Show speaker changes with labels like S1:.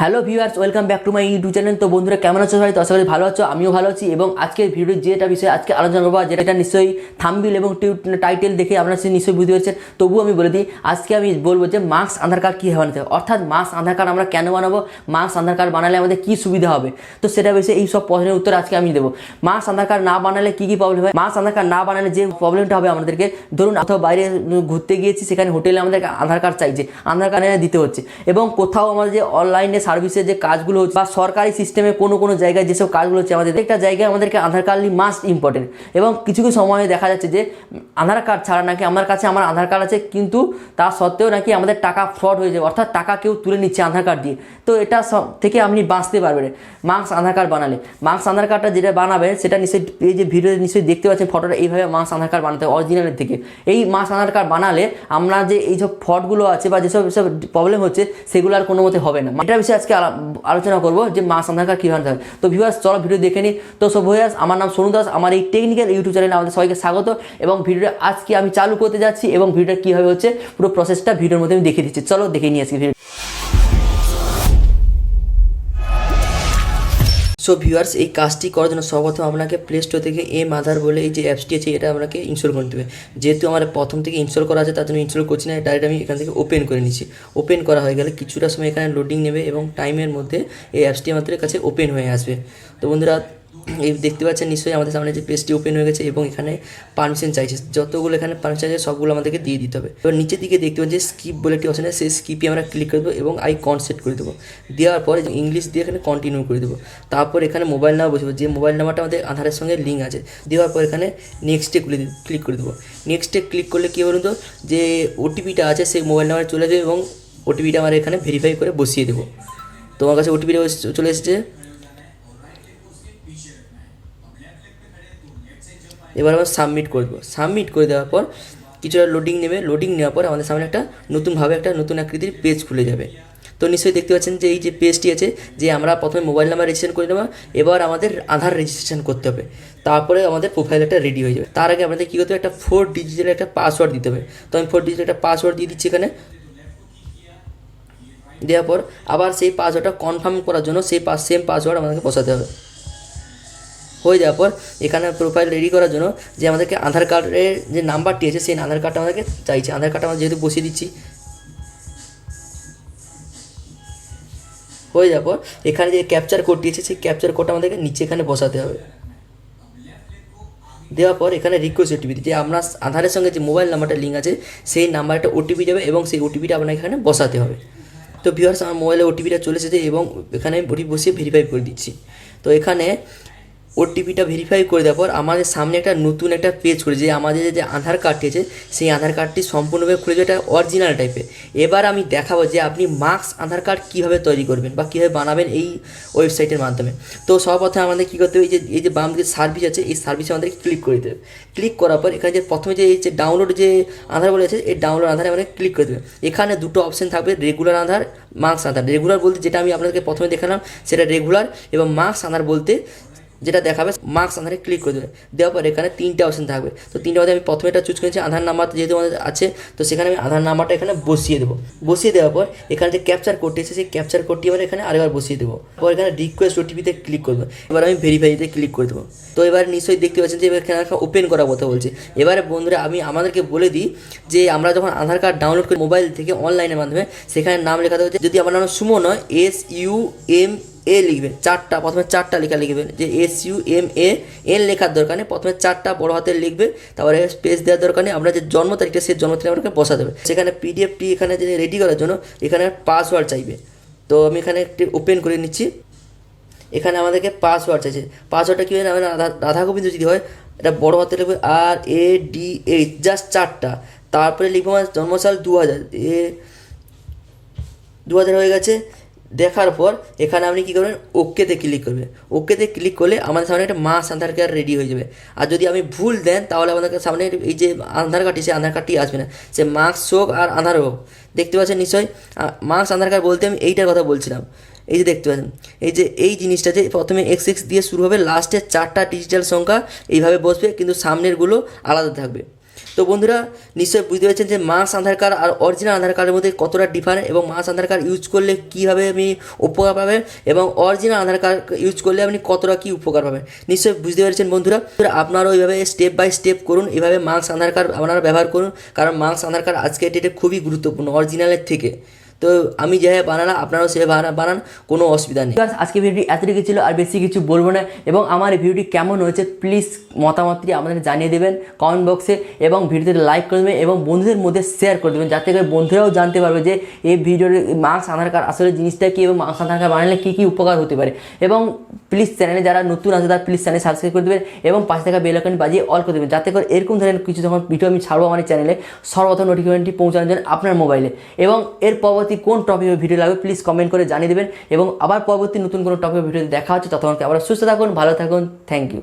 S1: Hello viewers, welcome back to my YouTube channel. তো বন্ধুরা কেমন আছো সবাই? তো আশা করি ভালো আছো, আমিও ভালো আছি। এবং আজকের ভিডিওর যেটা বিষয়ে আজকে আলোচনা করবো, যেটা নিশ্চয়ই থাম্বনেল এবং টাইটেল দেখে আপনারা নিশ্চয়ই বুঝতে পেরেছেন। তবুও আমি বলে দিই, আজকে আমি বলবো যে মার্কস আধার কার্ড কীভাবে বানাতে হবে, অর্থাৎ মার্কস আধার কার্ড আমরা কেন বানাবো, মার্কস আধার কার্ড বানালে আমাদের কী সুবিধা হবে। তো সেটা বিষয়ে এই সব প্রশ্নের উত্তর আজকে আমি দেবো। মার্কস আধার কার্ড না বানালে কী কী প্রবলেম হয়, মার্কস আধার কার্ড না বানালে যে প্রবলেমটা হবে আমাদেরকে, ধরুন অথবা বাইরে ঘুরতে গিয়েছি, সেখানে হোটেলে আমাদেরকে আধার কার্ড চাইছে, আধার কার্ড দিতে হচ্ছে। এবং কোথাও আমাদের যে অনলাইনে সার্ভিসের যে কাজগুলো হচ্ছে বা সরকারি সিস্টেমে কোনো জায়গায় যেসব কাজগুলো হচ্ছে, আমাদের একটা জায়গায় আমাদেরকে আধার কার্ডই মাস্ট ইম্পর্টেন্ট। এবং কিছু কিছু সময় দেখা যাচ্ছে যে আধার কার্ড ছাড়া নাকি আমার কাছে আমার আধার কার্ড আছে, কিন্তু তা সত্ত্বেও নাকি আমাদের টাকা ফ্রড হয়ে যাবে, অর্থাৎ টাকা কেউ তুলে নিচ্ছে আধার কার্ড দিয়ে। তো এটা থেকে আপনি বাঁচতে পারবেন মার্কস আধার কার্ড বানালে। মার্কস আধার কার্ডটা যেটা বানাবেন সেটা নিশ্চয়ই এই যে ভিডিওতে নিশ্চয়ই দেখতে পাচ্ছেন ফটোটা, এইভাবে মার্কস আধার কার্ড বানাতে হবে অরিজিনালের থেকে। এই মার্কস আধার কার্ড বানালে আমরা যে এই সব ফ্রডগুলো আছে বা যেসব প্রবলেম হচ্ছে সেগুলো আর কোনো মতে হবে না। এটার বিষয়ে আজকে আলোচনা করবো যে মার্কস আধার কার্ড কীভাবে হবে। তো ভিউয়ার্স চলো ভিডিও দেখে নিই। তো সব ভিউয়ার্স, আমার নাম সোনু দাস, আমার এই টেকনিক্যাল ইউটিউব চ্যানেলে আমাদের সবাইকে স্বাগত। এবং ভিডিওটা আজকে আমি চালু করতে যাচ্ছি এবং ভিডিওটা কীভাবে হচ্ছে পুরো প্রসেসটা ভিডিওর মধ্যে আমি দেখিয়ে দিচ্ছি। চলো দেখে নিয়ে আসি ভিডিও। সো ভিউয়ার্স, এই কাজটি করার জন্য সর্বপ্রথম আপনাকে প্লে স্টোর থেকে আধার বলে এই যে অ্যাপসটি আছে এটা আপনাকে ইনস্টল করতে হবে। যেহেতু আমার প্রথম থেকে ইনস্টল করা আছে তার জন্য ইনস্টল করছি না, ডাইরেক্ট আমি এখান থেকে ওপেন করে নিচ্ছি। ওপেন করা হয়ে গেলে কিছুটা সময় এখানে লোডিং নেবে এবং টাইমের মধ্যে এই অ্যাপসটি আমাদের কাছে ওপেন হয়ে আসবে। তো বন্ধুরা, এই দেখতে পাচ্ছেন নিশ্চয়ই আমাদের সামনে যে পেজটি ওপেন হয়ে গেছে এবং এখানে পারমিশন চাইছে, যতগুলো এখানে পারমিশন চাইছে সবগুলো আমাদেরকে দিয়ে দিতে হবে। এবার নিচের দিকে দেখতে পাচ্ছি স্কিপ বলে একটি অপশন আছে, সেই স্কিপে আমরা ক্লিক করে দেবো এবং আই কনসেপ্ট করে দেবো। দেওয়ার পরে ইংলিশ দিয়ে এখানে কন্টিনিউ করে দেবো। তারপর এখানে মোবাইল নাম্বার বসবো, যে মোবাইল নাম্বারটা আমাদের আধারের সঙ্গে লিঙ্ক আছে। দেওয়ার পর এখানে নেক্সটে ক্লিক করে দেবো। নেক্সটে ক্লিক করলে কী বলুন তো, যে ওটিপিটা আছে সেই মোবাইল নাম্বারে চলে যাবে এবং ওটিপিটা আমরা এখানে ভেরিফাই করে বসিয়ে দেবো। তোমার কাছে ওটিপিটা চলে এসেছে। এবার আমরা সাবমিট করে দেবো। সাবমিট করে দেওয়ার পর কিছুটা লোডিং নেবে। লোডিং নেওয়ার পর আমাদের সামনে একটা নতুন আকৃতির পেজ খুলে যাবে। তো নিশ্চয়ই দেখতে পাচ্ছেন যে এই যে পেজটি আছে, যে আমরা প্রথমে মোবাইল নাম্বার রেজিস্ট্রেশন করে নেবো, এবার আমাদের আধার রেজিস্ট্রেশন করতে হবে, তারপরে আমাদের প্রোফাইল একটা রেডি হয়ে যাবে। তার আগে আমাদের কী করতে হবে, একটা 4 ডিজিটের একটা পাসওয়ার্ড দিতে হবে। তো আমি 4 ডিজিটের একটা পাসওয়ার্ড দিয়ে দিচ্ছি এখানে। দেওয়ার পর আবার সেই পাসওয়ার্ডটা কনফার্ম করার জন্য সেই সেম পাসওয়ার্ড আমাদেরকে বসাতে হবে। হয়ে যাওয়ার পর এখানে প্রোফাইল রেডি করার জন্য যে আমাদেরকে আধার কার্ডের যে নাম্বারটি আছে সেই আধার কার্ডটা আমাদেরকে চাইছে। আধার কার্ডটা আমরা যেহেতু বসিয়ে দিচ্ছি। হয়ে যাওয়ার পর এখানে যে ক্যাপচার কোডটি আছে সেই ক্যাপচার কোডটা আমাদেরকে নিচে এখানে বসাতে হবে। দেওয়ার পর এখানে রিকোয়েস্ট ওটিপি, যে আমরা আধারের সঙ্গে যে মোবাইল নাম্বারটা লিঙ্ক আছে সেই নাম্বারটা ওটিপি যাবে এবং সেই ওটিপিটা আপনাকে এখানে বসাতে হবে। তো ভিউয়ার্স, আমার মোবাইলে ওটিপিটা চলে এসেছে এবং এখানে ওটিপি বসিয়ে ভেরিফাই করে দিচ্ছি। তো এখানে ওটিপিটা ভেরিফাই করে দেওয়ার পর আমাদের সামনে একটা নতুন একটা পেজ করে, যে আমাদের যে আধার কার্ডটি আছে সেই আধার কার্ডটি সম্পূর্ণভাবে খুলে যাবে, এটা অরিজিনাল টাইপের। এবার আমি দেখাবো যে আপনি মার্কস আধার কার্ড কীভাবে তৈরি করবেন বা কীভাবে বানাবেন এই ওয়েবসাইটের মাধ্যমে। তো সর্বপ্রথমে আমাদের কী করতে হবে, এই যে বাম দিকে সার্ভিস আছে এই সার্ভিসে আমাদেরকে ক্লিক করে দেবে। ক্লিক করার পর এখানে যে প্রথমে যে এই যে ডাউনলোড যে আধার বলে আছে, এই ডাউনলোড আধারে আমাদের ক্লিক করে দেবে। এখানে দুটো অপশন থাকবে, রেগুলার আধার, মার্কস আধার। রেগুলার বলতে যেটা আমি আপনাদেরকে প্রথমে দেখালাম সেটা রেগুলার, এবং মার্কস আধার বলতে যেটা দেখাবে মার্কস আধারে ক্লিক করে দেবে। দেওয়ার পর এখানে 3টে অপশন থাকবে। তো 3টে মধ্যে আমি প্রথমে এটা চুজ করেছি আধার নাম্বার, যেহেতু আমাদের আছে তো সেখানে আমি আধার নাম্বারটা এখানে বসিয়ে দেবো। বসিয়ে দেওয়ার পর এখানে যে ক্যাপচার কোডটি আছে সেই ক্যাপচার কোডটি এবার এখানে আরেকবার বসিয়ে দেবো। পর এখানে রিকোয়েস্ট ওটিপিতে ক্লিক করবো। এবার আমি ভেরিফাইতে ক্লিক করে দেবো। তো এবার নিশ্চয়ই দেখতে পাচ্ছেন যে এখানে ওপেন করার কথা বলছে। এবারে বন্ধুরা, আমি আমাদেরকে বলে দিই যে আমরা যখন আধার কার্ড ডাউনলোড করি মোবাইল থেকে অনলাইনের মাধ্যমে, সেখানে নাম লেখাতে হচ্ছে, যদি আমার নাম সুমন হয় SUMA লিখবেন, চারটা, প্রথমে 4টা লেখা লিখবেন। যে SUMAN লেখার দরকার নেই, প্রথমে 4টা বড় হাতের লিখবে, তারপরে স্পেস দেওয়ার দরকার নেই। আমরা যে জন্ম তারিখটা সেই জন্ম তারিখ আমাকে বসা দেবে। সেখানে পিডিএফটি এখানে যে রেডি করার জন্য এখানে পাসওয়ার্ড চাইবে। তো আমি এখানে একটি ওপেন করে নিচ্ছি। এখানে আমাদেরকে পাসওয়ার্ড চাইছে। পাসওয়ার্ডটা কী হয়, রাধা গোবিন্দ যদি হয় এটা বড় হাতে লিখবে RADH, জাস্ট 4টা। তারপরে লিখবো আমার জন্মসাল 2000 হয়ে গেছে। দেখার পর এখানে আপনি কী করবেন, ওকেতে ক্লিক করবেন। ওকেতে ক্লিক করলে আমাদের সামনে একটা মার্কস আধার কার্ড রেডি হয়ে যাবে। আর যদি আমি ভুল দেন তাহলে আমাদের সামনে এই যে আধার কার্ডটি সেই আধার কার্ডটি আসবে না, সে মার্কস হোক আর আধার হোক। দেখতে পাচ্ছেন নিশ্চয়ই, মার্কস আধার কার্ড বলতে আমি এইটার কথা বলছিলাম। এই যে দেখতে পাচ্ছেন এই জিনিসটা, যে প্রথমে XX দিয়ে শুরু হবে, লাস্টে 4টা ডিজিটাল সংখ্যা এইভাবে বসবে, কিন্তু সামনেরগুলো আলাদা থাকবে। তো বন্ধুরা নিশ্চয়ই বুঝতে পেরেছেন যে মার্কস আধার কার্ড আর অরিজিনাল আধার কার্ডের মধ্যে কতটা ডিফারেন্ট এবং মার্কস আধার কার্ড ইউজ করলে কীভাবে আপনি উপকার পাবেন এবং অরিজিনাল আধার কার্ড ইউজ করলে আপনি কতটা কী উপকার পাবেন নিশ্চয়ই বুঝতে পেরেছেন বন্ধুরা। আপনারাও এইভাবে স্টেপ বাই স্টেপ করুন, এভাবে মার্কস আধার কার্ড আপনারা ব্যবহার করুন, কারণ মার্কস আধার কার্ড আজকের ডেটে খুবই গুরুত্বপূর্ণ অরিজিনালের থেকে। তো আমি যেভাবে বানালাম আপনারাও সেভাবে বানান, কোনো অসুবিধা নেই। আজকে ভিডিওটি এতটুকু ছিল, আর বেশি কিছু বলবো না। এবং আমার এই ভিডিওটি কেমন হয়েছে প্লিজ মতামতটি আমাদের জানিয়ে দেবেন কমেন্ট বক্সে, এবং ভিডিওতে লাইক করে দেবেন এবং বন্ধুদের মধ্যে শেয়ার করে দেবেন, যাতে করে বন্ধুরাও জানতে পারবে যে এই ভিডিওর মার্কস আধার কার্ড আসলে জিনিসটা কী এবং মার্কস আধার কার্ড বানালে কী কী উপকার হতে পারে। এবং প্লিজ চ্যানেলে যারা নতুন আছে তারা প্লিজ চ্যানেল সাবস্ক্রাইব করে দেবেন এবং পাশে থাকা বেল আইকন বাজিয়ে অল করে দেবেন, যাতে করে এরকম ধরনের কিছু যখন ভিডিও আমি ছাড়বো আমার চ্যানেলে সর্বপ্রথম নোটিফিকেশনটি পৌঁছানোর জন্য আপনার মোবাইলে। এবং এর পরবর্তী কোন টপিকের ভিডিও লাগবে প্লিজ কমেন্ট করে জানিয়ে দেবেন, এবং আবার পরবর্তী নতুন কোনো টপিকের ভিডিওতে দেখা হচ্ছে। ততক্ষণকে আবার সুস্থ থাকুন, ভালো থাকুন, থ্যাংক ইউ।